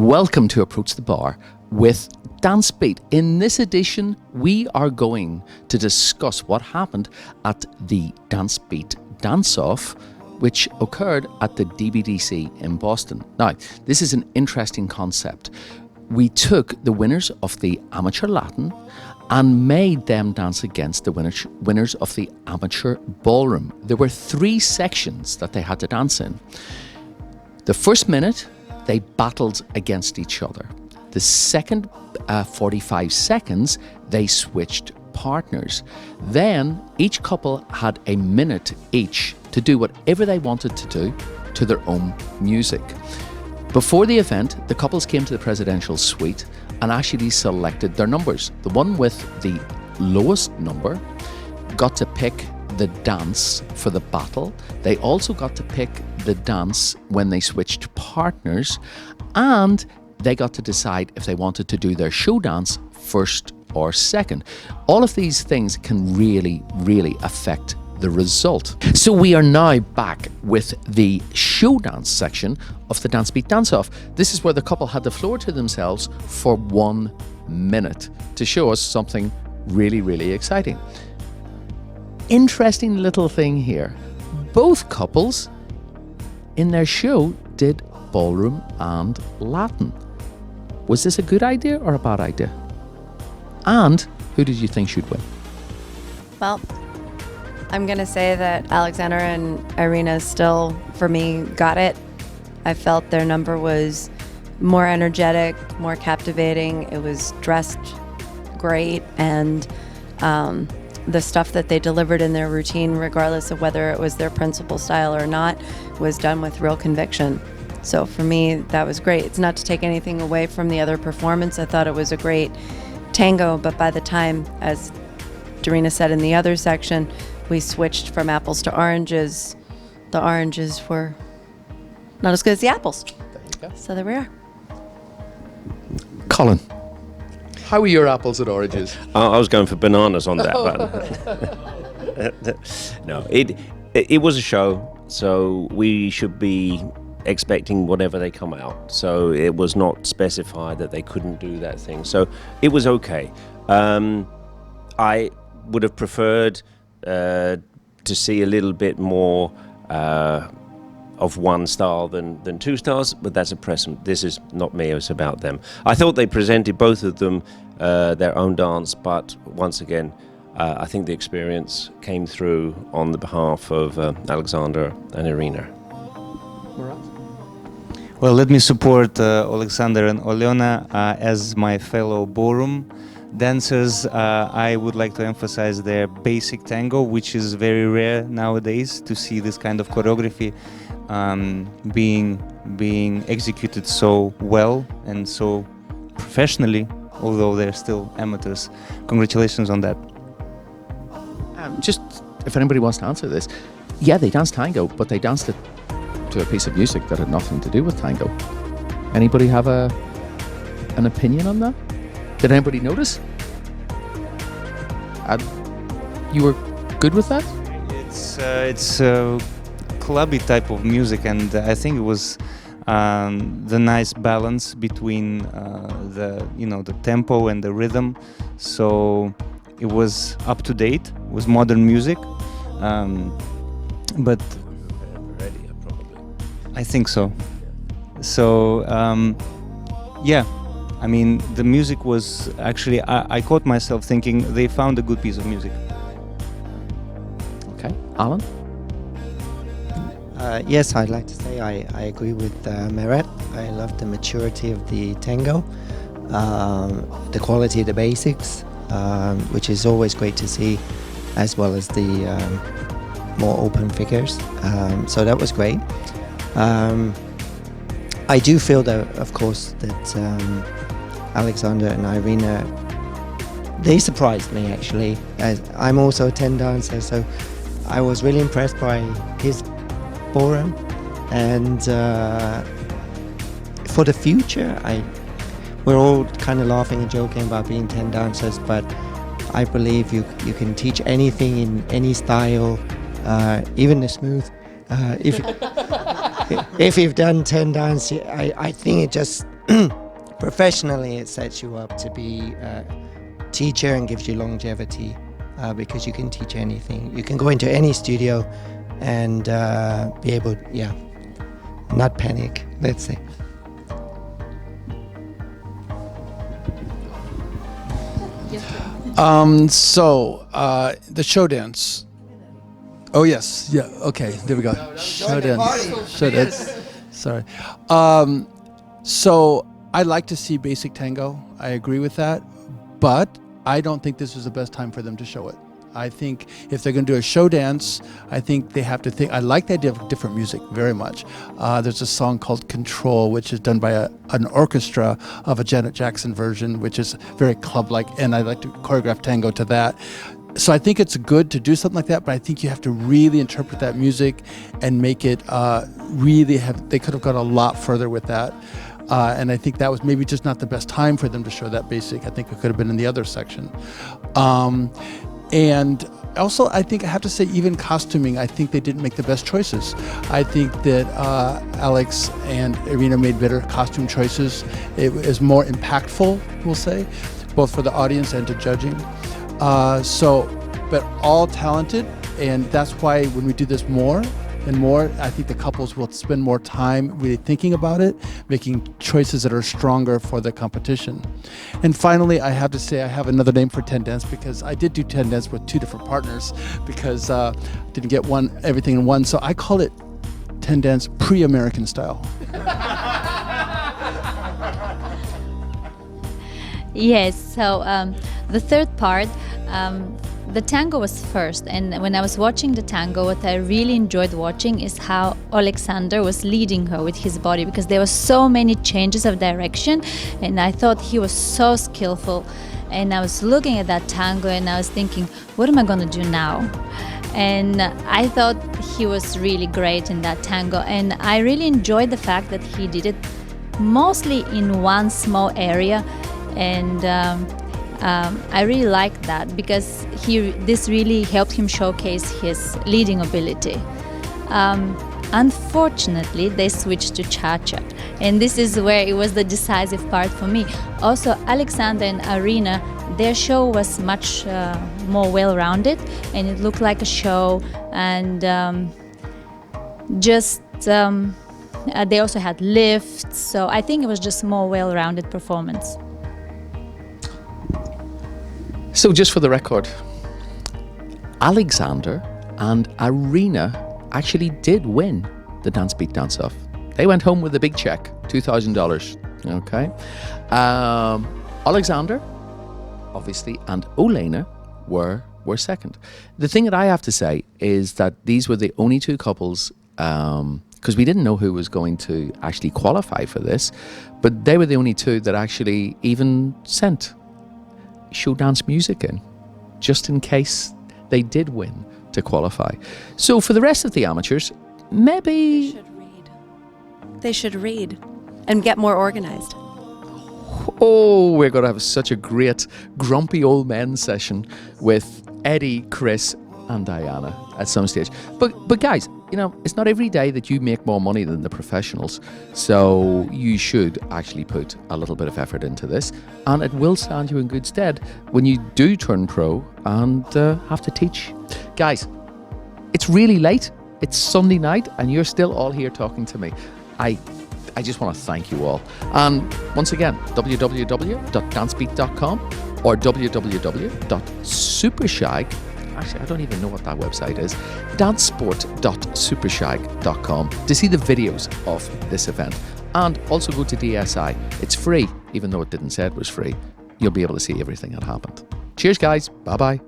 Welcome to Approach the Bar with DanceBeat. In this edition, we are going to discuss what happened at the DanceBeat dance-off, which occurred at the DBDC in Boston. Now, this is an interesting concept. We took the winners of the Amateur Latin and made them dance against the winners of the Amateur Ballroom. There were 3 sections that they had to dance in. The first minute, they battled against each other. The second 45 seconds, they switched partners. Then each couple had a minute each to do whatever they wanted to do to their own music. Before the event, the couples came to the presidential suite and actually selected their numbers. The one with the lowest number got to pick the dance for the battle. They also got to pick the dance when they switched partners, and they got to decide if they wanted to do their show dance first or second. All of these things can really affect the result. So we are now back with the show dance section of the DanceBeat dance-off. This is where the couple had the floor to themselves for 1 minute to show us something really exciting. Interesting little thing here. Both couples in their show did ballroom and Latin. Was this a good idea or a bad idea? And who did you think should win? Well, I'm going to say that Oleksandr and Arina still, for me, got it. I felt their number was more energetic, more captivating. It was dressed great, and the stuff that they delivered in their routine, regardless of whether it was their principal style or not, was done with real conviction. So for me, that was great. It's not to take anything away from the other performance. I thought it was a great tango, but by the time, as Darina said in the other section, we switched from apples to oranges, the oranges were not as good as the apples. There you go. So there we are. Colin, how were your apples and oranges? I was going for bananas on that one. No, it was a show, so we should be expecting whatever they come out. So it was not specified that they couldn't do that thing. So it was okay. I would have preferred to see a little bit more of one style than 2 styles, but that's a precedent. This is not me, it's about them. I thought they presented, both of them, their own dance, but once again, I think the experience came through on the behalf of Oleksandr and Arina. Marat? Well, let me support Oleksandr and Olena as my fellow ballroom dancers. I would like to emphasize their basic tango, which is very rare nowadays to see this kind of choreography being executed so well and so professionally, although they're still amateurs. Congratulations on that. Just if anybody wants to answer this, yeah, they danced tango, but they danced it to a piece of music that had nothing to do with tango. Anybody have an opinion on that? Did anybody notice? You were good with that? It's a clubby type of music, and I think it was the nice balance between the tempo and the rhythm. So it was up to date. It was modern music, but I think so. So yeah. I mean, the music was actually, I caught myself thinking they found a good piece of music. Okay. Alan? Yes, I'd like to say I agree with Marat. I love the maturity of the tango, the quality of the basics, which is always great to see, as well as the more open figures. So that was great. I do feel that, of course, that Oleksandr and Arina, they surprised me actually. As I'm also a 10 dancer, so I was really impressed by his ballroom. And for the future, we're all kind of laughing and joking about being 10 dancers, but I believe you can teach anything in any style, even the smooth. If you've done 10 dance, I think it just professionally, it sets you up to be a teacher and gives you longevity because you can teach anything. You can go into any studio and be able, not panic, let's say. The show dance. Oh yes, yeah. Okay, there we go. Show dance. Show dance. Sorry. So I like to see basic tango. I agree with that, but I don't think this was the best time for them to show it. I think if they're going to do a show dance, I think they have to think. I like the idea of different music very much. There's a song called Control, which is done by an orchestra of a Janet Jackson version, which is very club-like, and I like to choreograph tango to that. So I think it's good to do something like that, but I think you have to really interpret that music and make it really have. They could have gone a lot further with that. And I think that was maybe just not the best time for them to show that basic. I think it could have been in the other section. And also, I think I have to say, even costuming, I think they didn't make the best choices. I think that Alex and Arina made better costume choices. It was more impactful, we'll say, both for the audience and to judging. But all talented, and that's why when we do this more and more, I think the couples will spend more time really thinking about it, making choices that are stronger for the competition. And finally, I have to say I have another name for 10 Dance because I did do 10 Dance with 2 different partners because didn't get everything in one. So I call it 10 Dance pre-American style. Yes, so the third part, the tango was first, and when I was watching the tango, what I really enjoyed watching is how Oleksandr was leading her with his body, because there were so many changes of direction, and I thought he was so skillful. And I was looking at that tango and I was thinking, what am I going to do now? And I thought he was really great in that tango, and I really enjoyed the fact that he did it mostly in one small area, and I really liked that because this really helped him showcase his leading ability. Unfortunately, they switched to cha-cha, and this is where it was the decisive part for me. Also, Oleksandr and Arina, their show was much more well-rounded, and it looked like a show, and they also had lifts, so I think it was just more well-rounded performance. So just for the record, Oleksandr and Arina actually did win the DanceBeat dance-off. They went home with a big check, $2,000. Okay. Oleksandr, obviously, and Olena were second. The thing that I have to say is that these were the only 2 couples, because we didn't know who was going to actually qualify for this, but they were the only 2 that actually even sent show dance music in, just in case they did win to qualify. So for the rest of the amateurs, maybe They should read and get more organized. Oh, we're going to have such a great grumpy old men session with Eddie, Chris, and Diana at some stage. But guys, you know, it's not every day that you make more money than the professionals. So you should actually put a little bit of effort into this, and it will stand you in good stead when you do turn pro and have to teach. Guys, it's really late. It's Sunday night, and you're still all here talking to me. I just want to thank you all. And once again, www.dancebeat.com or www.supershag. Actually, I don't even know what that website is. dancesport.supershag.com to see the videos of this event. And also go to DSI. It's free, even though it didn't say it was free. You'll be able to see everything that happened. Cheers, guys. Bye-bye.